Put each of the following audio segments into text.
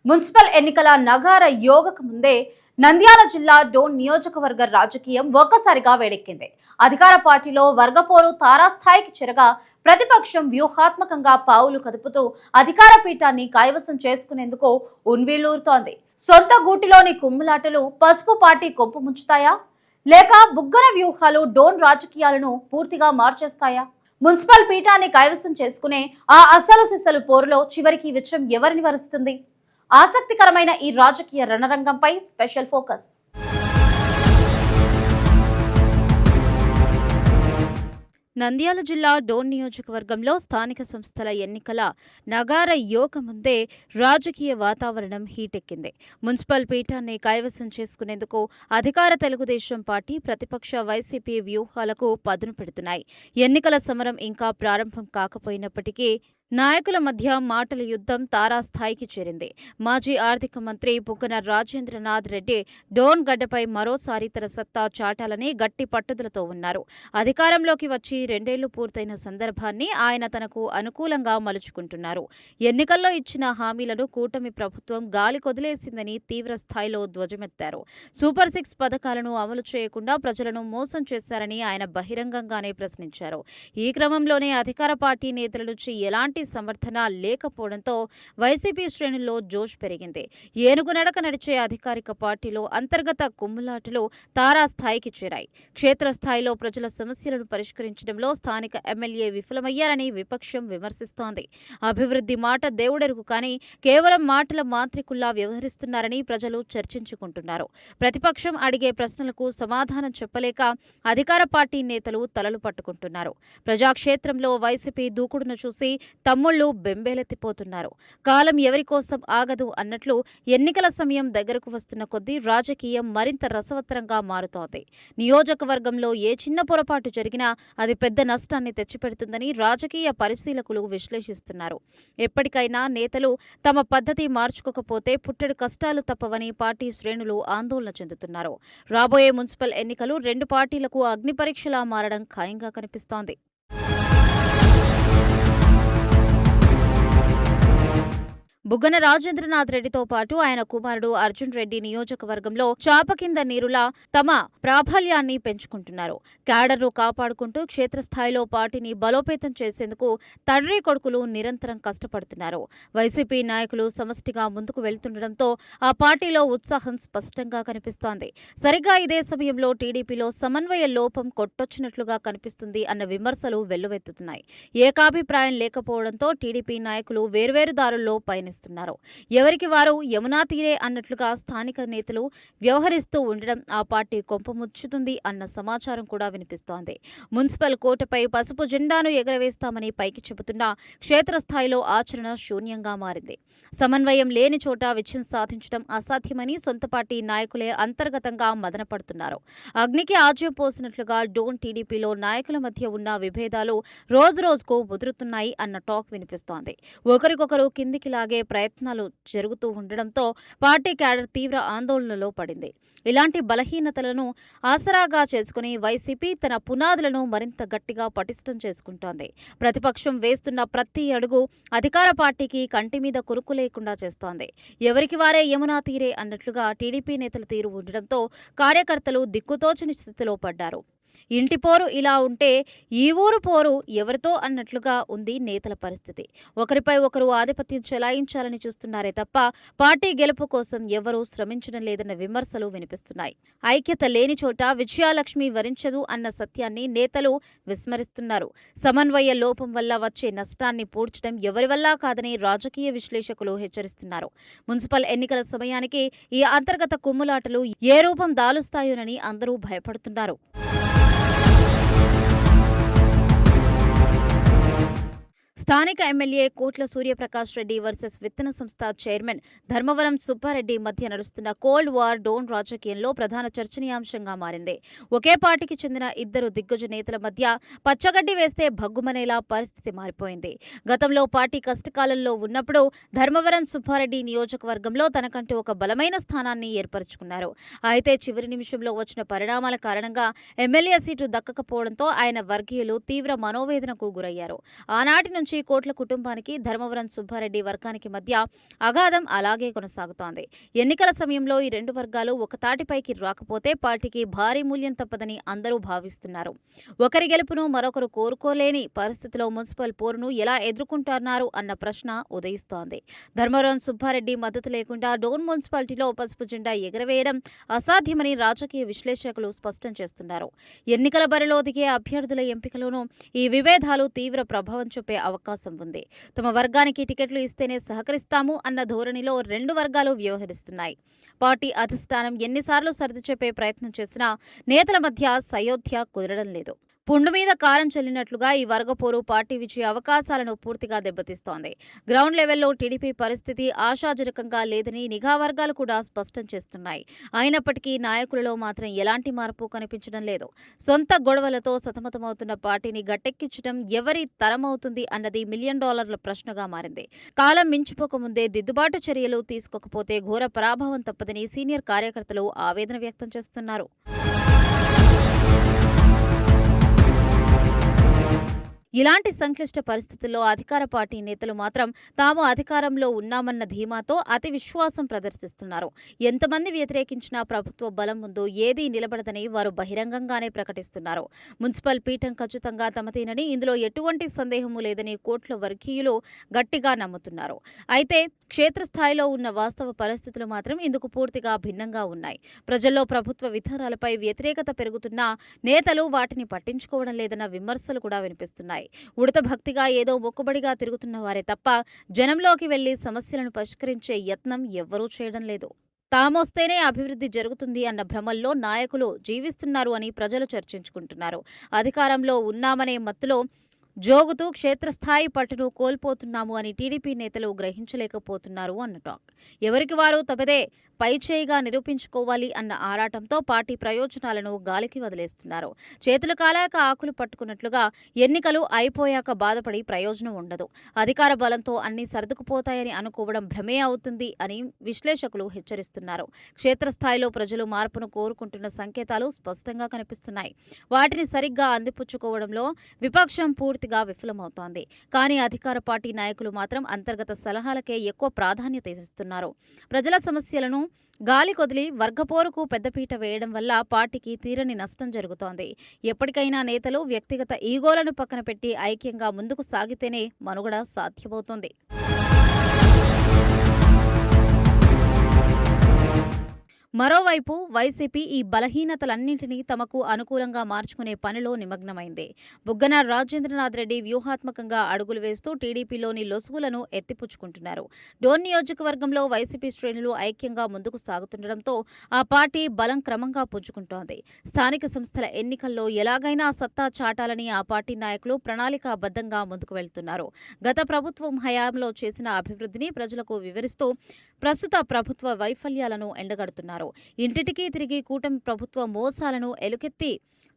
Municipal ఎన్నికల నగార యోగకు ముందే నంద్యాల జిల్లా డోన్ నియోజకవర్గ రాజకీయం ఒక్కసారిగా వేడెక్కింది. అధికార పార్టీలో వర్గపోరు తారాస్థాయికి చేరగా ప్రతిపక్షం వ్యూహాత్మకంగా పావులు కదుపుతూ అధికార పీఠాన్ని కైవసం చేసుకునేందుకు ఉన్వీళ్లూరుతోంది. సొంత గూటిలోని కుమ్ములాటలు పసుపు పార్టీ కొప్పు ముంచుతాయా, లేక బుగ్గన వ్యూహాలు డోన్ రాజకీయాలను పూర్తిగా మార్చేస్తాయా? మున్సిపల్ పీఠాన్ని కైవసం చేసుకునే ఆ అసలు సిసలు పోరులో చివరికి విజయం ఎవరిని వరుస్తుంది? ఆసక్తికరమైన ఈ రాజకీయ రణరంగంపై స్పెషల్ ఫోకస్. నంద్యాల జిల్లా డోన్ నియోజకవర్గంలో స్థానిక సంస్థల ఎన్నికల నగార యోగ ముందే రాజకీయ వాతావరణం హీటెక్కింది. మున్సిపల్ పీఠాన్ని కైవసం చేసుకునేందుకు అధికార తెలుగుదేశం పార్టీ, ప్రతిపక్ష వైసీపీ వ్యూహాలకు పదును పెడుతున్నాయి. ఎన్నికల సమరం ఇంకా ప్రారంభం కాకపోయినప్పటికీ నాయకుల మధ్య మాటల యుద్ధం తారాస్థాయికి చేరింది. మాజీ ఆర్థిక మంత్రి బుగ్గన రాజేంద్రనాథ్ రెడ్డి డోన్ గడ్డపై మరోసారి తన సత్తా చాటాలని గట్టి పట్టుదలతో ఉన్నారు. అధికారంలోకి వచ్చి 2 ఏళ్లు పూర్తయిన సందర్భాన్ని ఆయన తనకు అనుకూలంగా మలుచుకుంటున్నారు. ఎన్నికల్లో ఇచ్చిన హామీలను కూటమి ప్రభుత్వం గాలి కొదిలేసిందని తీవ్ర స్థాయిలో ధ్వజమెత్తారు. సూపర్ 6 పథకాలను అమలు చేయకుండా ప్రజలను మోసం చేశారని ఆయన బహిరంగంగానే ప్రశ్నించారు. ఈ క్రమంలోనే అధికార పార్టీ నేతల నుంచి ఎలాంటి సమర్థన లేకపోవడంతో వైసీపీ శ్రేణుల్లో జోష్ పెరిగింది. ఏనుగు నడక నడిచే అధికారిక పార్టీలో అంతర్గత కుమ్ములాటలు తారాస్థాయికి చేరాయి. క్షేత్రస్థాయిలో ప్రజల సమస్యలను పరిష్కరించడంలో స్థానిక ఎమ్మెల్యే విఫలమయ్యారని విపక్షం విమర్శిస్తోంది. అభివృద్ధి మాట దేవుడెరుగు కానీ కేవలం మాటల మాంత్రికుల్లా వ్యవహరిస్తున్నారని ప్రజలు చర్చించుకుంటున్నారు. ప్రతిపక్షం అడిగే ప్రశ్నలకు సమాధానం చెప్పలేక అధికార పార్టీ నేతలు తలలు పట్టుకుంటున్నారు. ప్రజాక్షేత్రంలో వైసీపీ దూకుడును చూసి తమ్ముళ్లు బెంబేలెత్తిపోతున్నారు. కాలం ఎవరి కోసం ఆగదు అన్నట్లు ఎన్నికల సమయం దగ్గరకు వస్తున్న కొద్దీ రాజకీయం మరింత రసవత్తరంగా మారుతోంది. నియోజకవర్గంలో ఏ చిన్న పొరపాటు జరిగినా అది పెద్ద నష్టాన్ని తెచ్చిపెడుతుందని రాజకీయ పరిశీలకులు విశ్లేషిస్తున్నారు. ఎప్పటికైనా నేతలు తమ పద్ధతి మార్చుకోకపోతే పుట్టెడు కష్టాలు తప్పవని పార్టీ శ్రేణులు ఆందోళన చెందుతున్నారు. రాబోయే మున్సిపల్ ఎన్నికలు 2 పార్టీలకు అగ్నిపరీక్షలా మారడం ఖాయంగా కనిపిస్తోంది. బుగ్గన రాజేంద్రనాథ్ రెడ్డితో పాటు ఆయన కుమారుడు అర్జున్ రెడ్డి నియోజకవర్గంలో చాప కింద నీరులా తమ ప్రాబల్యాన్ని పెంచుకుంటున్నారు. క్యాడర్ను కాపాడుకుంటూ క్షేత్రస్థాయిలో పార్టీని బలోపేతం చేసేందుకు తండ్రి కొడుకులు నిరంతరం కష్టపడుతున్నారు. వైసీపీ నాయకులు సమష్టిగా ముందుకు వెళ్తుండటంతో ఆ పార్టీలో ఉత్సాహం స్పష్టంగా కనిపిస్తోంది. సరిగ్గా ఇదే సమయంలో టీడీపీలో సమన్వయ లోపం కొట్టొచ్చినట్లుగా కనిపిస్తుంది అన్న విమర్శలు వెల్లువెత్తుతున్నాయి. ఏకాభిప్రాయం లేకపోవడంతో టీడీపీ నాయకులు వేర్వేరు దారుల్లో పయనిస్తున్నారు. ఎవరికి వారు యమునా తీరే అన్నట్లుగా స్థానిక నేతలు వ్యవహరిస్తూ ఉండడం ఆ పార్టీ కొంపముచ్చుతుంది అన్న సమాచారం కూడా వినిపిస్తోంది. మున్సిపల్ కోటపై పసుపు జెండాను ఎగరవేస్తామని పైకి చెబుతున్నా క్షేత్రస్థాయిలో ఆచరణ శూన్యంగా మారింది. సమన్వయం లేని చోట విజయం సాధించడం అసాధ్యమని సొంత పార్టీ నాయకులే అంతర్గతంగా మదనపడుతున్నారు. అగ్నికి ఆజ్యం పోసినట్లుగా డోన్ టీడీపీలో నాయకుల మధ్య ఉన్న విభేదాలు రోజురోజుకు ముదురుతున్నాయి అన్న టాక్ వినిపిస్తోంది. ఒకరికొకరు కిందికి లాగే ప్రయత్నాలు జరుగుతూ ఉండడంతో పార్టీ క్యాడర్ తీవ్ర ఆందోళనలో పడింది. ఇలాంటి బలహీనతలను ఆసరాగా చేసుకుని వైసీపీ తన పునాదులను మరింత గట్టిగా పటిష్టం చేసుకుంటోంది. ప్రతిపక్షం వేస్తున్న ప్రతి అడుగు అధికార పార్టీకి కంటి మీద కురుకు లేకుండా చేస్తోంది. ఎవరికి వారే యమునా తీరే అన్నట్లుగా టీడీపీ నేతల తీరు ఉండడంతో కార్యకర్తలు దిక్కుతోచని స్థితిలో పడ్డారు. ఇంటి పోరు ఇలా ఉంటే ఈ ఊరు పోరు ఎవరితో అన్నట్లుగా ఉంది నేతల పరిస్థితి. ఒకరిపై ఒకరు ఆధిపత్యం చెలాయించాలని చూస్తున్నారే తప్ప పార్టీ గెలుపు కోసం ఎవరూ శ్రమించడం లేదన్న విమర్శలు వినిపిస్తున్నాయి. ఐక్యత లేని చోట విజయాలక్ష్మి వరించదు అన్న సత్యాన్ని నేతలు విస్మరిస్తున్నారు. సమన్వయ లోపం వల్ల వచ్చే నష్టాన్ని పూడ్చడం ఎవరి వల్ల కాదని రాజకీయ విశ్లేషకులు హెచ్చరిస్తున్నారు. మున్సిపల్ ఎన్నికల సమయానికి ఈ అంతర్గత కుమ్ములాటలు ఏ రూపం దాలుస్తాయోనని అందరూ భయపడుతున్నారు. స్థానిక ఎమ్మెల్యే కోట్ల సూర్యప్రకాష్ రెడ్డి వర్సెస్ విత్తన సంస్థ చైర్మన్ ధర్మవరం సుబ్బారెడ్డి మధ్య నడుస్తున్న కోల్డ్ వార్ డోన్ రాజకీయంలో ప్రధాన చర్చనీయాంశంగా మారింది. ఒకే పార్టీకి చెందిన ఇద్దరు దిగ్గజ నేతల మధ్య పచ్చగడ్డి వేస్తే భగ్గుమనేలా పరిస్థితి మారిపోయింది. గతంలో పార్టీ కష్టకాలంలో ఉన్నప్పుడు ధర్మవరం సుబ్బారెడ్డి నియోజకవర్గంలో తనకంటూ ఒక బలమైన స్థానాన్ని ఏర్పరచుకున్నారు. అయితే చివరి నిమిషంలో వచ్చిన పరిణామాల కారణంగా ఎమ్మెల్యే సీటు దక్కకపోవడంతో ఆయన వర్గీయులు తీవ్ర మనోవేదనకు గురయ్యారు. ఆనాటి నుంచి కోట్ల కుటుంబానికి, ధర్మవరం సుబ్బారెడ్డి వర్గానికి మధ్య అగాధం అలాగే కొనసాగుతోంది. ఎన్నికల సమయంలో ఈ రెండు వర్గాలు ఒక తాటిపైకి రాకపోతే పార్టీకి భారీ మూల్యం తప్పదని అందరూ భావిస్తున్నారు. ఒకరి గెలుపును మరొకరు కోరుకోలేని పరిస్థితిలో మున్సిపల్ పోరును ఎలా ఎదుర్కొంటున్నారు అన్న ప్రశ్న ఉదయిస్తోంది. ధర్మవరం సుబ్బారెడ్డి మద్దతు లేకుండా డోన్ మున్సిపాలిటీలో పసుపు జెండా ఎగరవేయడం అసాధ్యమని రాజకీయ విశ్లేషకులు స్పష్టం చేస్తున్నారు. ఎన్నికల బరిలో దిగే అభ్యర్థుల ఎంపికలోనూ ఈ విభేదాలు తీవ్ర ప్రభావం చూపే అవకాశం ఉంది. తమ వర్గానికి టికెట్లు ఇస్తేనే సహకరిస్తాము అన్న ధోరణిలో రెండు వర్గాలు వ్యవహరిస్తున్నాయి. పార్టీ అధిష్టానం ఎన్నిసార్లు సర్ది చెప్పే ప్రయత్నం చేసినా నేతల మధ్య సయోధ్య కుదరడం లేదు. పుండు మీద కారం చల్లినట్లుగా ఈ వర్గపోరు పార్టీ విజయ అవకాశాలను పూర్తిగా దెబ్బతీస్తోంది. గ్రౌండ్ లెవెల్లో టీడీపీ పరిస్థితి ఆశాజనకంగా లేదని నిఘా వర్గాలు కూడా స్పష్టం చేస్తున్నాయి. అయినప్పటికీ నాయకులలో మాత్రం ఎలాంటి మార్పు కనిపించడం లేదు. సొంత గొడవలతో సతమతమవుతున్న పార్టీని గట్టెక్కించడం ఎవరి తరమవుతుంది అన్నది $1 మిలియన్ ప్రశ్నగా మారింది. కాలం మించిపోకముందే దిద్దుబాటు చర్యలు తీసుకోకపోతే ఘోర పరాభవం తప్పదని సీనియర్ కార్యకర్తలు ఆవేదన వ్యక్తం చేస్తున్నారు. ఇలాంటి సంక్లిష్ట పరిస్థితుల్లో అధికార పార్టీ నేతలు మాత్రం తాము అధికారంలో ఉన్నామన్న ధీమాతో అతి విశ్వాసం ప్రదర్శిస్తున్నారు. ఎంతమంది వ్యతిరేకించినా ప్రభుత్వ బలం ముందు ఏదీ నిలబడదని వారు బహిరంగంగానే ప్రకటిస్తున్నారు. మున్సిపల్ పీఠం ఖచ్చితంగా తమదేనని, ఇందులో ఎటువంటి సందేహమూ లేదని కోట్ల వర్గీయులు గట్టిగా నమ్ముతున్నారు. అయితే క్షేత్రస్థాయిలో ఉన్న వాస్తవ పరిస్థితులు మాత్రం ఇందుకు పూర్తిగా భిన్నంగా ఉన్నాయి. ప్రజల్లో ప్రభుత్వ విధానాలపై వ్యతిరేకత పెరుగుతున్నా నేతలు వాటిని పట్టించుకోవడం లేదన్న విమర్శలు కూడా వినిపిస్తున్నాయి. ఉడత భక్తిగా ఏదో మొక్కుబడిగా తిరుగుతున్న వారే తప్ప జనంలోకి వెళ్లి సమస్యలను పరిష్కరించే యత్నం ఎవ్వరూ చేయడం లేదు. తామొస్తేనే అభివృద్ధి జరుగుతుంది అన్న భ్రమల్లో నాయకులు జీవిస్తున్నారు అని ప్రజలు చర్చించుకుంటున్నారు. అధికారంలో ఉన్నామనే మత్తులో జోగుతూ క్షేత్రస్థాయి పట్టును కోల్పోతున్నాము అని టీడీపీ నేతలు గ్రహించలేకపోతున్నారు అన్న టాక్. ఎవరికి వారు తమదే పైచేయిగా నిరూపించుకోవాలి అన్న ఆరాటంతో పార్టీ ప్రయోజనాలను గాలికి వదిలేస్తున్నారు. చేతులు కాలాక ఆకులు పట్టుకున్నట్లుగా ఎన్నికలు అయిపోయాక బాధపడి ప్రయోజనం ఉండదు. అధికార బలంతో అన్నీ సర్దుకుపోతాయని అనుకోవడం భ్రమే అవుతుంది అని విశ్లేషకులు హెచ్చరిస్తున్నారు. క్షేత్రస్థాయిలో ప్రజలు మార్పును కోరుకుంటున్న సంకేతాలు స్పష్టంగా కనిపిస్తున్నాయి. వాటిని సరిగ్గా అందిపుచ్చుకోవడంలో విపక్షం పూర్తిగా విఫలమవుతోంది. కానీ అధికార పార్టీ నాయకులు మాత్రం అంతర్గత సలహాలకే ఎక్కువ ప్రాధాన్యత ఇస్తున్నారు. ప్రజల సమస్యలను గాలి కొదిలి వర్గపోరుకు పెద్దపీట వేయడం వల్ల పార్టీకి తీరని నష్టం జరుగుతోంది. ఎప్పటికైనా నేతలు వ్యక్తిగత ఈగోలను పక్కన పెట్టి ఐక్యంగా ముందుకు సాగితేనే మనుగడ సాధ్యమవుతుంది. మరోవైపు వైసీపీ ఈ బలహీనతలన్నింటినీ తమకు అనుకూలంగా మార్చుకునే పనిలో నిమగ్నమైంది. బుగ్గన రాజేంద్రనాథ్ రెడ్డి వ్యూహాత్మకంగా అడుగులు వేస్తూ టీడీపీలోని లొసుగులను ఎత్తిపుచ్చుకుంటున్నారు. డోన్ నియోజకవర్గంలో వైసీపీ శ్రేణులు ఐక్యంగా ముందుకు సాగుతుండటంతో ఆ పార్టీ బలం క్రమంగా పుంజుకుంటోంది. స్థానిక సంస్థల ఎన్నికల్లో ఎలాగైనా సత్తా చాటాలని ఆ పార్టీ నాయకులు ప్రణాళికాబద్ధంగా ముందుకు వెళ్తున్నారు. గత ప్రభుత్వం హయాంలో చేసిన అభివృద్ధిని ప్రజలకు వివరిస్తూ ప్రస్తుత ప్రభుత్వ వైఫల్యాలను ఎండగడుతున్నారు. ఇంటింటికి తిరిగి కూటమి ప్రభుత్వ మోసాలను ఎలుకెత్తి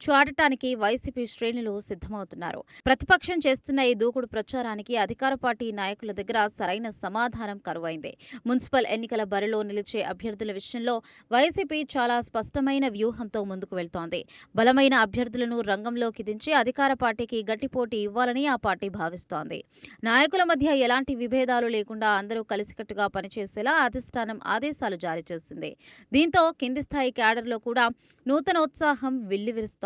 చాటటానికి వైసీపీ శ్రేణులు సిద్ధమవుతున్నారు. ప్రతిపక్షం చేస్తున్న ఈ దూకుడు ప్రచారానికి అధికార పార్టీ నాయకుల దగ్గర సరైన సమాధానం కరువైంది. మున్సిపల్ ఎన్నికల బరిలో నిలిచే అభ్యర్థుల విషయంలో వైసీపీ చాలా స్పష్టమైన వ్యూహంతో ముందుకు వెళ్తోంది. బలమైన అభ్యర్థులను రంగంలోకి దించి అధికార పార్టీకి గట్టి పోటీ ఇవ్వాలని ఆ పార్టీ భావిస్తోంది. నాయకుల మధ్య ఎలాంటి విభేదాలు లేకుండా అందరూ కలిసికట్టుగా పనిచేసేలా అధిష్టానం ఆదేశాలు జారీ చేసింది. దీంతో కింది స్థాయి క్యాడర్లో కూడా నూతనోత్సాహం వెల్లివిరుస్తోంది.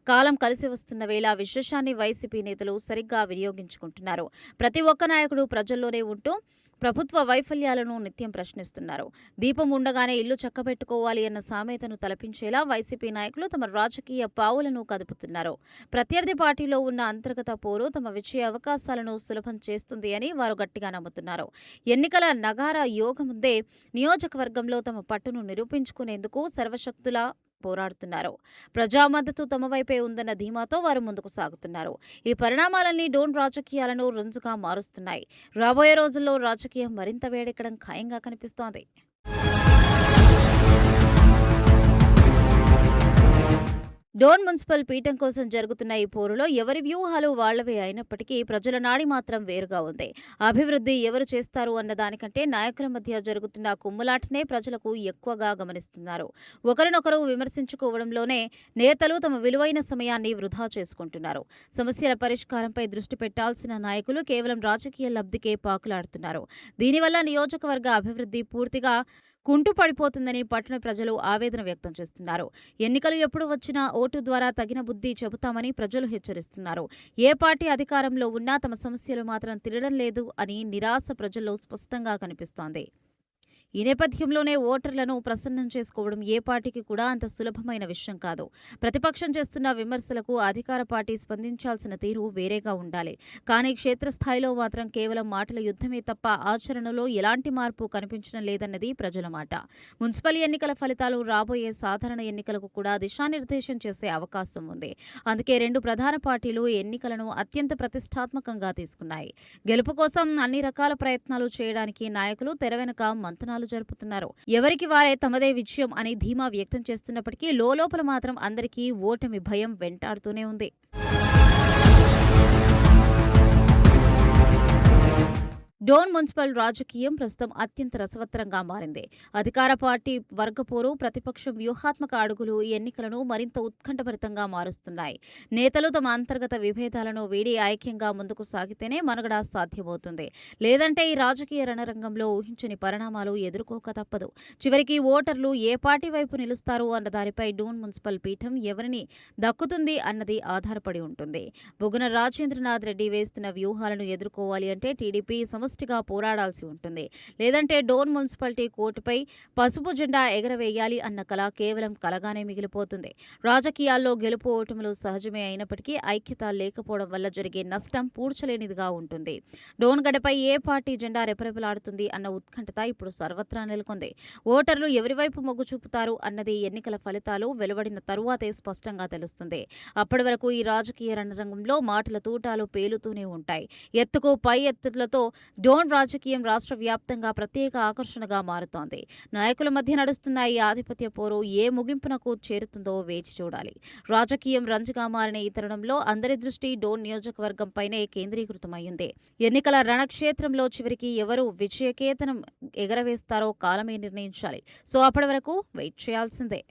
కాలం కలిసి వస్తున్న వేళ విశేషాన్ని వైసీపీ నేతలు సరిగ్గా వినియోగించుకుంటున్నారు. ప్రతి ఒక్క నాయకుడు ప్రజల్లోనే ఉంటూ ప్రభుత్వ వైఫల్యాలను నిత్యం ప్రశ్నిస్తున్నారు. దీపం ఉండగానే ఇల్లు చక్కబెట్టుకోవాలి అన్న సామెతను తలపించేలా వైసీపీ నాయకులు తమ రాజకీయ పావులను కదుపుతున్నారు. ప్రత్యర్థి పార్టీలో ఉన్న అంతర్గత పోరు తమ విజయ అవకాశాలను సులభం చేస్తుంది అని వారు గట్టిగా నమ్ముతున్నారు. ఎన్నికల నగారా యోగముందే నియోజకవర్గంలో తమ పట్టును నిరూపించుకునేందుకు సర్వశక్తులా పోరాడుతున్నారు. ప్రజా మద్దతు తమ వైపే ఉందన్న ధీమాతో వారు ముందుకు సాగుతున్నారు. ఈ పరిణామాలన్నీ డోన్ రాజకీయాలను రుంజుగా మారుస్తున్నాయి. రాబోయే రోజుల్లో రాజకీయం మరింత వేడెక్కడం ఖాయంగా కనిపిస్తోంది. డోన్ మున్సిపల్ పీఠం కోసం జరుగుతున్న ఈ పోరులో ఎవరి వ్యూహాలు వాళ్లవే అయినప్పటికీ ప్రజల నాడి మాత్రం వేరుగా ఉంది. అభివృద్ధి ఎవరు చేస్తారు అన్న దానికంటే నాయకుల మధ్య జరుగుతున్న కుమ్ములాటనే ప్రజలకు ఎక్కువగా గమనిస్తున్నారు. ఒకరినొకరు విమర్శించుకోవడంలోనే నేతలు తమ విలువైన సమయాన్ని వృధా చేసుకుంటున్నారు. సమస్యల పరిష్కారంపై దృష్టి పెట్టాల్సిన నాయకులు కేవలం రాజకీయ లబ్ధికే పాకులాడుతున్నారు. దీనివల్ల నియోజకవర్గ అభివృద్ధి పూర్తిగా కుంటుపడిపోతుందని పట్టణ ప్రజలు ఆవేదన వ్యక్తం చేస్తున్నారు. ఎన్నికలు ఎప్పుడు వచ్చినా ఓటు ద్వారా తగిన బుద్ధి చెబుతామని ప్రజలు హెచ్చరిస్తున్నారు. ఏ పార్టీ అధికారంలో ఉన్నా తమ సమస్యలు మాత్రం తీరడం లేదు అని నిరాశ ప్రజల్లో స్పష్టంగా కనిపిస్తోంది. ఈ నేపథ్యంలోనే ఓటర్లను ప్రసన్నం చేసుకోవడం ఏ పార్టీకి కూడా అంత సులభమైన విషయం కాదు. ప్రతిపక్షం చేస్తున్న విమర్శలకు అధికార పార్టీ స్పందించాల్సిన తీరు వేరేగా ఉండాలి. కానీ క్షేత్రస్థాయిలో మాత్రం కేవలం మాటల యుద్ధమే తప్ప ఆచరణలో ఎలాంటి మార్పు కనిపించడం లేదన్నది ప్రజల మాట. మున్సిపల్ ఎన్నికల ఫలితాలు రాబోయే సాధారణ ఎన్నికలకు కూడా దిశానిర్దేశం చేసే అవకాశం ఉంది. అందుకే రెండు ప్రధాన పార్టీలు ఎన్నికలను అత్యంత ప్రతిష్టాత్మకంగా తీసుకున్నాయి. గెలుపు కోసం అన్ని రకాల ప్రయత్నాలు చేయడానికి నాయకులు తెరవెనుక మంతనాలు జరుపుతున్నారు. ఎవరికి వారే తమదే విజయం అని ధీమా వ్యక్తం చేస్తున్నప్పటికీ లోలోపల మాత్రం అందరికీ ఓటమి భయం వెంటాడుతూనే ఉంది. డోన్ మున్సిపల్ రాజకీయం ప్రస్తుతం అత్యంత రసవత్తరంగా మారింది. అధికార పార్టీ వర్గపోరు, ప్రతిపక్షం వ్యూహాత్మక అడుగులు ఈ ఎన్నికలను మరింత ఉత్కంఠభరితంగా మారుస్తున్నాయి. నేతలు తమ అంతర్గత విభేదాలను వీడి ఐక్యంగా ముందుకు సాగితేనే మనుగడ సాధ్యమవుతుంది. లేదంటే ఈ రాజకీయ రణరంగంలో ఊహించని పరిణామాలు ఎదుర్కోక తప్పదు. చివరికి ఓటర్లు ఏ పార్టీ వైపు నిలుస్తారు అన్న దానిపై డోన్ మున్సిపల్ పీఠం ఎవరిని దక్కుతుంది అన్నది ఆధారపడి ఉంటుంది. బుగ్గన రాజేంద్రనాథ్ రెడ్డి వేస్తున్న వ్యూహాలను ఎదుర్కోవాలి అంటే టీడీపీ సమష్టిగా పోరాడాల్సి ఉంటుంది. లేదంటే డోన్ మున్సిపాలిటీ కోర్టుపై పసుపు జెండా ఎగరవేయాలి అన్న కల కేవలం కలగానే మిగిలిపోతుంది. రాజకీయాల్లో గెలుపు ఓటములు సహజమే అయినప్పటికీ ఐక్యత లేకపోవడం వల్ల జరిగే నష్టం పూడ్చలేనిదిగా ఉంటుంది. డోన్ గడపై ఏ పార్టీ జెండా రెపరెపలాడుతుంది అన్న ఉత్కంఠత ఇప్పుడు సర్వత్రా నెలకొంది. ఓటర్లు ఎవరి వైపు మొగ్గు చూపుతారు అన్నది ఎన్నికల ఫలితాలు వెలువడిన తరువాతే స్పష్టంగా తెలుస్తుంది. అప్పటి వరకు ఈ రాజకీయ రణరంగంలో మాటల తూటాలు పేలుతూనే ఉంటాయి. ఎత్తుకు పై ఎత్తులతో డోన్ రాజకీయం రాష్ట్ర వ్యాప్తంగా ప్రత్యేక ఆకర్షణగా మారుతోంది. నాయకుల మధ్య నడుస్తున్న ఈ ఆధిపత్య పోరు ఏ ముగింపునకు చేరుతుందో వేచి చూడాలి. రాజకీయం రంజుగా మారిన ఈ తరుణంలో అందరి దృష్టి డోన్ నియోజకవర్గంపైనే కేంద్రీకృతమైంది. ఎన్నికల రణక్షేత్రంలో చివరికి ఎవరు విజయకేతనం ఎగరవేస్తారో కాలమే నిర్ణయించాలి. సో అప్పటి వరకు వెయిట్ చేయాల్సిందే.